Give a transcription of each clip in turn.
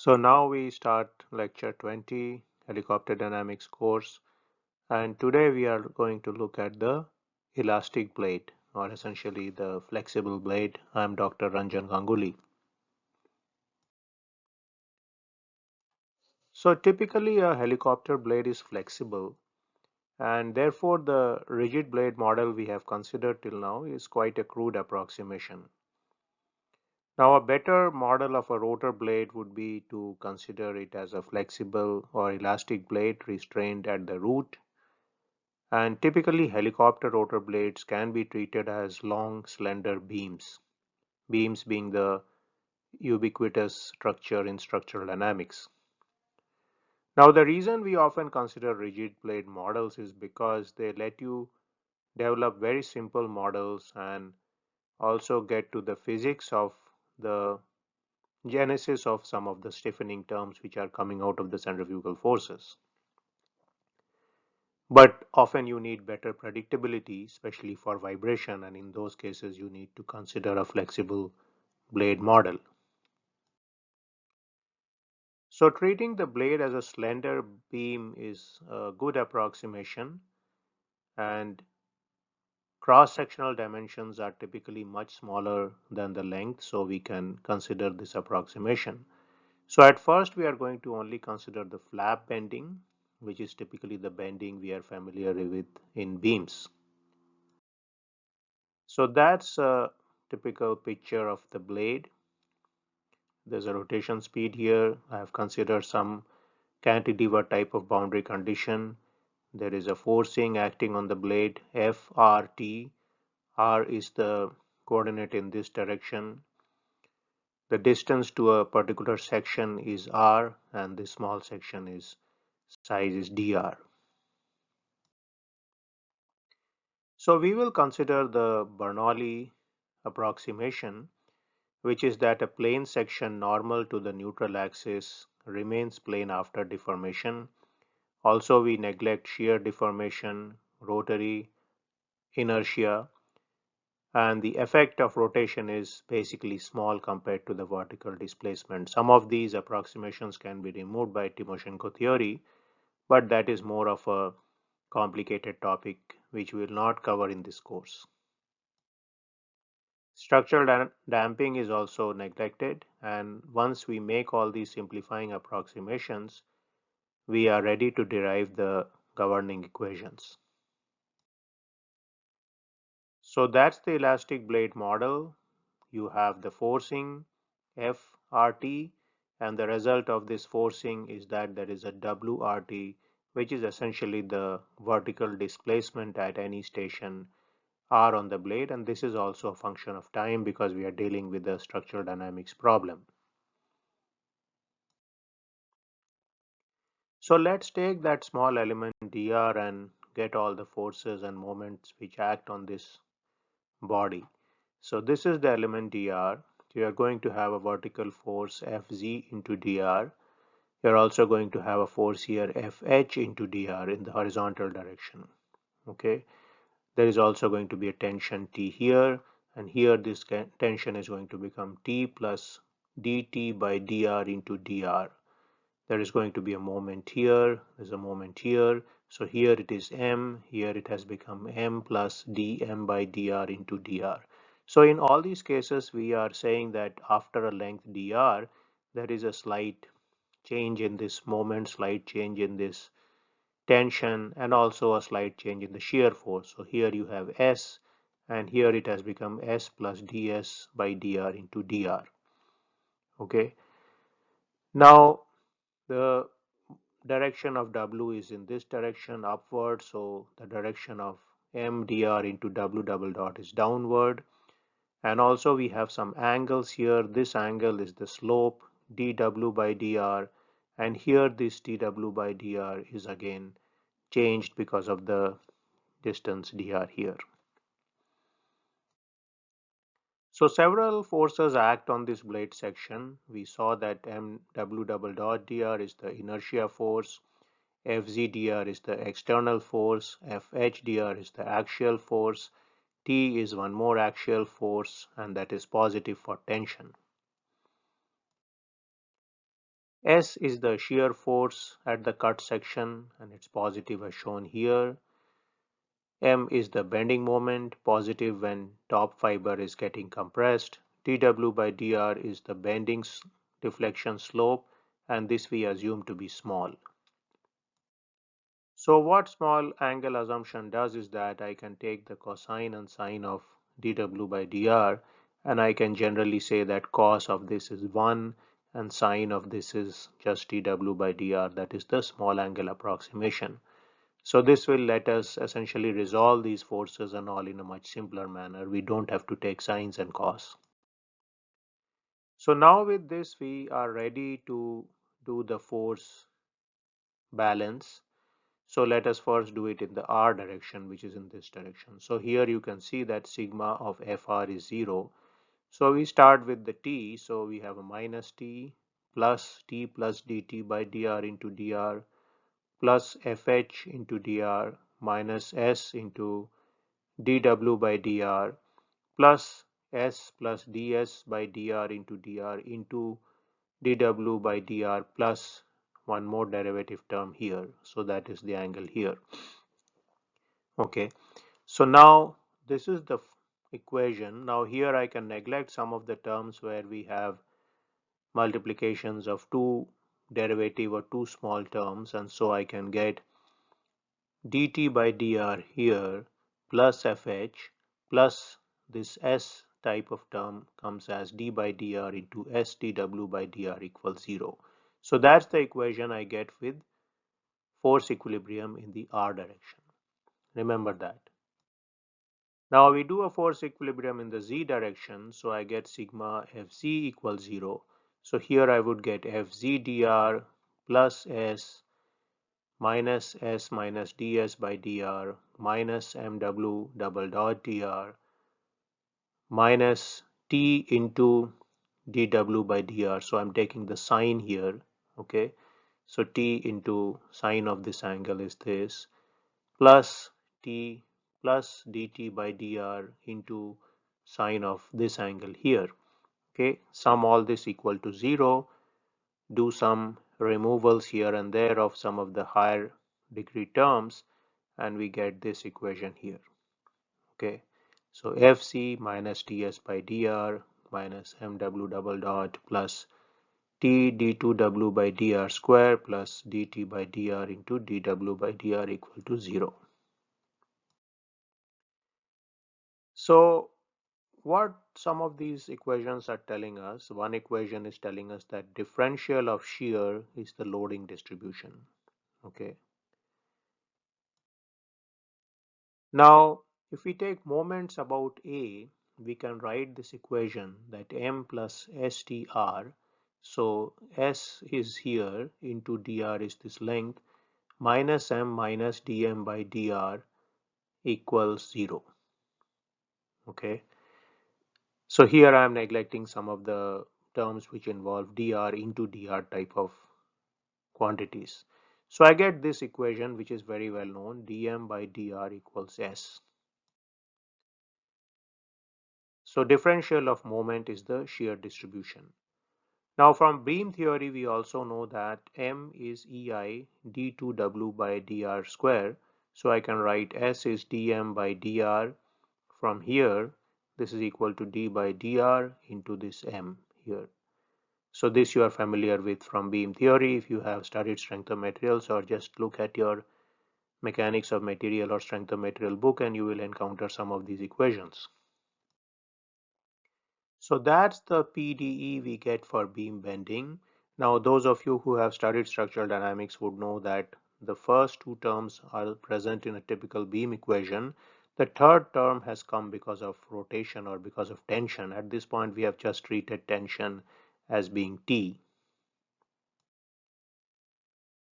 So now we start lecture 20, helicopter dynamics course, and today we are going to look at the elastic blade, or essentially the flexible blade. I am Dr. Ranjan Ganguly. So typically a helicopter blade is flexible, and therefore the rigid blade model we have considered till now is quite a crude approximation. Now a better model of a rotor blade would be to consider it as a flexible or elastic blade restrained at the root. And typically helicopter rotor blades can be treated as long, slender beams, beams being the ubiquitous structure in structural dynamics. Now the reason we often consider rigid blade models is because they let you develop very simple models and also get to the physics of the genesis of some of the stiffening terms which are coming out of the centrifugal forces. But often you need better predictability, especially for vibration, and in those cases you need to consider a flexible blade model. So treating the blade as a slender beam is a good approximation, and cross-sectional dimensions are typically much smaller than the length, so we can consider this approximation. So at first we are going to only consider the flap bending, which is typically the bending we are familiar with in beams. So that's a typical picture of the blade. There's a rotation speed here. I have considered some cantilever type of boundary condition. There is a forcing acting on the blade F, R, T. R is the coordinate in this direction. The distance to a particular section is R, and this small section is size is dr. So we will consider the Bernoulli approximation, which is that a plane section normal to the neutral axis remains plane after deformation. Also, we neglect shear deformation, rotary inertia, and the effect of rotation is basically small compared to the vertical displacement. Some of these approximations can be removed by Timoshenko theory, but that is more of a complicated topic which we will not cover in this course. Structural damping is also neglected, and once we make all these simplifying approximations, we are ready to derive the governing equations. So that's the elastic blade model. You have the forcing FRT, and the result of this forcing is that there is a WRT, which is essentially the vertical displacement at any station R on the blade, and this is also a function of time because we are dealing with a structural dynamics problem. So let's take that small element dr and get all the forces and moments which act on this body. So this is the element dr. You are going to have a vertical force Fz into dr. You're also going to have a force here Fh into dr in the horizontal direction. Okay. There is also going to be a tension T here, and here this tension is going to become T plus dt by dr into dr. There is going to be a moment here, there's a moment here. So here it is m, here it has become m plus dm by dr into dr. So in all these cases, we are saying that after a length dr, there is a slight change in this moment, slight change in this tension, and also a slight change in the shear force. So here you have S, and here it has become S plus ds by dr into dr. Okay. Now the direction of W is in this direction upward, so the direction of m dr into W double dot is downward. And also we have some angles here. This angle is the slope dw by dr, and here this dw by dr is again changed because of the distance dr here. So several forces act on this blade section. We saw that mw double dot dr is the inertia force, Fz dr is the external force, Fh dr is the axial force, T is one more axial force, and that is positive for tension. S is the shear force at the cut section and it's positive as shown here. M is the bending moment, positive when top fiber is getting compressed. dW by dr is the bending deflection slope, and this we assume to be small. So what small angle assumption does is that I can take the cosine and sine of dW by dr, and I can generally say that cos of this is 1 and sine of this is just dW by dr, that is the small angle approximation. So this will let us essentially resolve these forces and all in a much simpler manner. We don't have to take sines and cos. So now with this we are ready to do the force balance. So let us first do it in the r direction, which is in this direction. So here you can see that sigma of Fr is 0. So we start with the t. So we have a minus t plus dt by dr into dr plus Fh into dr minus s into dw by dr plus s plus ds by dr into dw by dr plus one more derivative term here. So that is the angle here. Okay, so now this is the equation. Now here I can neglect some of the terms where we have multiplications of two derivative or two small terms, and so I can get dt by dr here plus fh plus this s type of term comes as d by dr into s dw by dr equals 0. So that's the equation I get with force equilibrium in the r direction. Remember that. Now we do a force equilibrium in the z direction, so I get sigma Fz equals 0. So here I would get Fz dr plus s minus ds by dr minus mw double dot dr minus t into dw by dr. So I'm taking the sine here. Okay, so t into sine of this angle is this plus t plus dt by dr into sine of this angle here. Okay, sum all this equal to 0, do some removals here and there of some of the higher degree terms, and we get this equation here. Okay, so Fc minus ds by dr minus mw double dot plus t d2w by dr square plus dt by dr into dw by dr equal to 0. So what some of these equations are telling us, one equation is telling us that differential of shear is the loading distribution. Okay, now if we take moments about A, we can write this equation that m plus str, so s is here into dr is this length, minus m minus dm by dr equals 0. Okay, so here I am neglecting some of the terms which involve dr into dr type of quantities. So I get this equation which is very well known, dm by dr equals s. So differential of moment is the shear distribution. Now from beam theory we also know that m is ei d2w by dr square. So I can write s is dm by dr. From here this is equal to d by dr into this m here. So this you are familiar with from beam theory if you have studied strength of materials, or just look at your mechanics of material or strength of material book and you will encounter some of these equations. So that's the PDE we get for beam bending. Now those of you who have studied structural dynamics would know that the first two terms are present in a typical beam equation. The third term has come because of rotation or because of tension. At this point we have just treated tension as being T.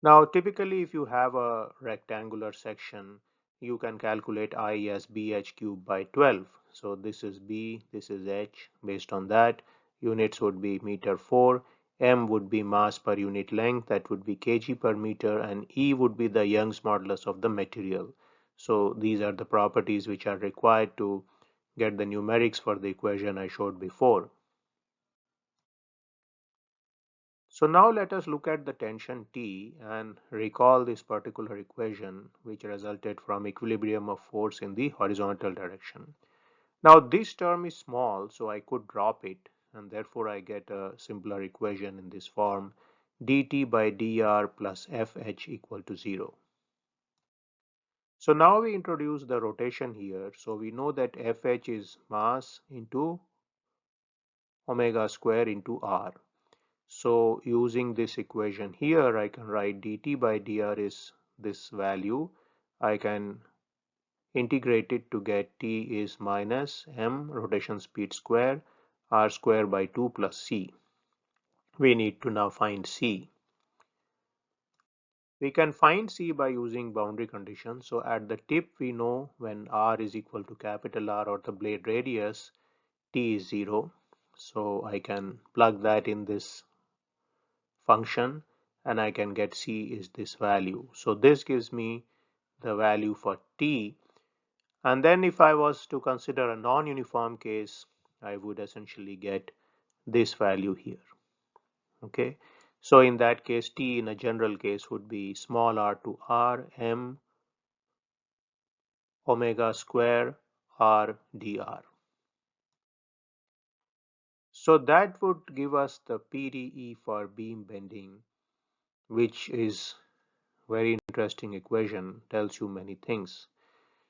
Now typically if you have a rectangular section, you can calculate I as bh cubed by 12. So this is b, this is h. Based on that, units would be meter 4, m would be mass per unit length, that would be kg per meter, and E would be the Young's modulus of the material. So these are the properties which are required to get the numerics for the equation I showed before. So now let us look at the tension T and recall this particular equation which resulted from equilibrium of force in the horizontal direction. Now this term is small, so I could drop it, and therefore I get a simpler equation in this form: dt by dr plus fh equal to 0. So now we introduce the rotation here. So we know that fh is mass into omega square into r. So using this equation here, I can write dt by dr is this value. I can integrate it to get t is minus m rotation speed square r square by 2 plus c. We need to now find c. We can find c by using boundary conditions. So at the tip we know when r is equal to capital R, or the blade radius, t is 0. So I can plug that in this function and I can get c is this value. So this gives me the value for t, and then if I was to consider a non-uniform case, I would essentially get this value here. Okay, so in that case t in a general case would be small r to r m omega square r dr. So that would give us the PDE for beam bending, which is very interesting equation, tells you many things.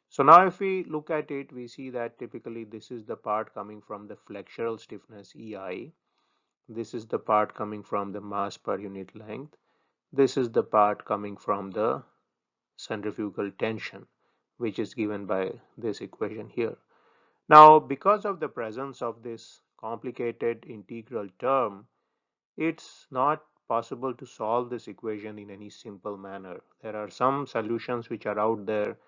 So now if we look at it, we see that typically this is the part coming from the flexural stiffness EI. This is the part coming from the mass per unit length. This is the part coming from the centrifugal tension, which is given by this equation here. Now, because of the presence of this complicated integral term, it's not possible to solve this equation in any simple manner. There are some solutions which are out there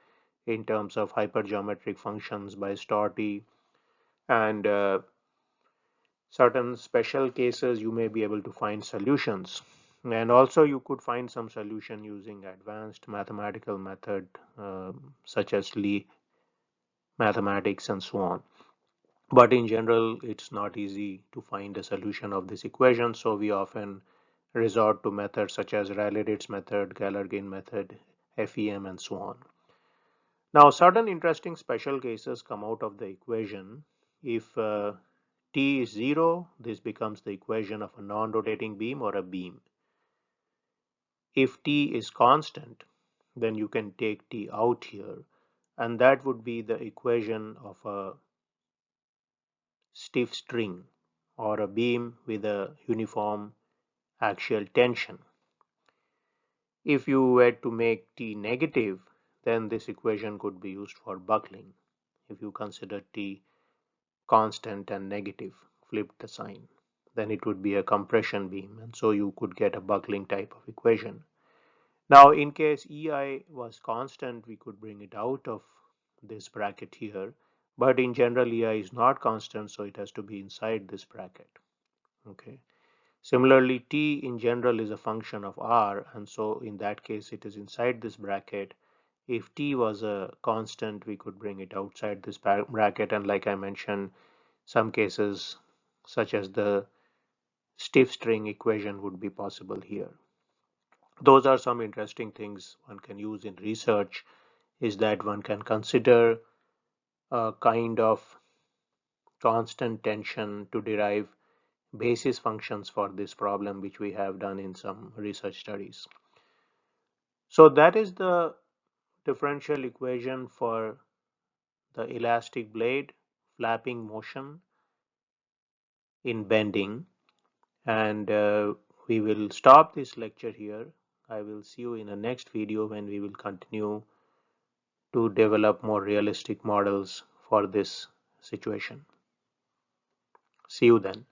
in terms of hypergeometric functions by Storti, and certain special cases you may be able to find solutions, and also you could find some solution using advanced mathematical method such as Lie mathematics and so on. But in general it's not easy to find a solution of this equation, so we often resort to methods such as Rayleigh-Ritz method, Galerkin method, FEM, and so on. Now certain interesting special cases come out of the equation. If T is 0, this becomes the equation of a non-rotating beam or a beam. If T is constant, then you can take T out here, and that would be the equation of a stiff string or a beam with a uniform axial tension. If you were to make T negative, then this equation could be used for buckling. If you consider T constant and negative, flip the sign, then it would be a compression beam, and so you could get a buckling type of equation. Now in case EI was constant, we could bring it out of this bracket here, but in general EI is not constant, so it has to be inside this bracket. Okay. Similarly, T in general is a function of R, and so in that case it is inside this bracket. If T was a constant, we could bring it outside this bracket, and like I mentioned, some cases such as the stiff string equation would be possible here. Those are some interesting things one can use in research, is that one can consider a kind of constant tension to derive basis functions for this problem, which we have done in some research studies. So that is the differential equation for the elastic blade flapping motion in bending, and we will stop this lecture here. I will see you in the next video when we will continue to develop more realistic models for this situation. See you then.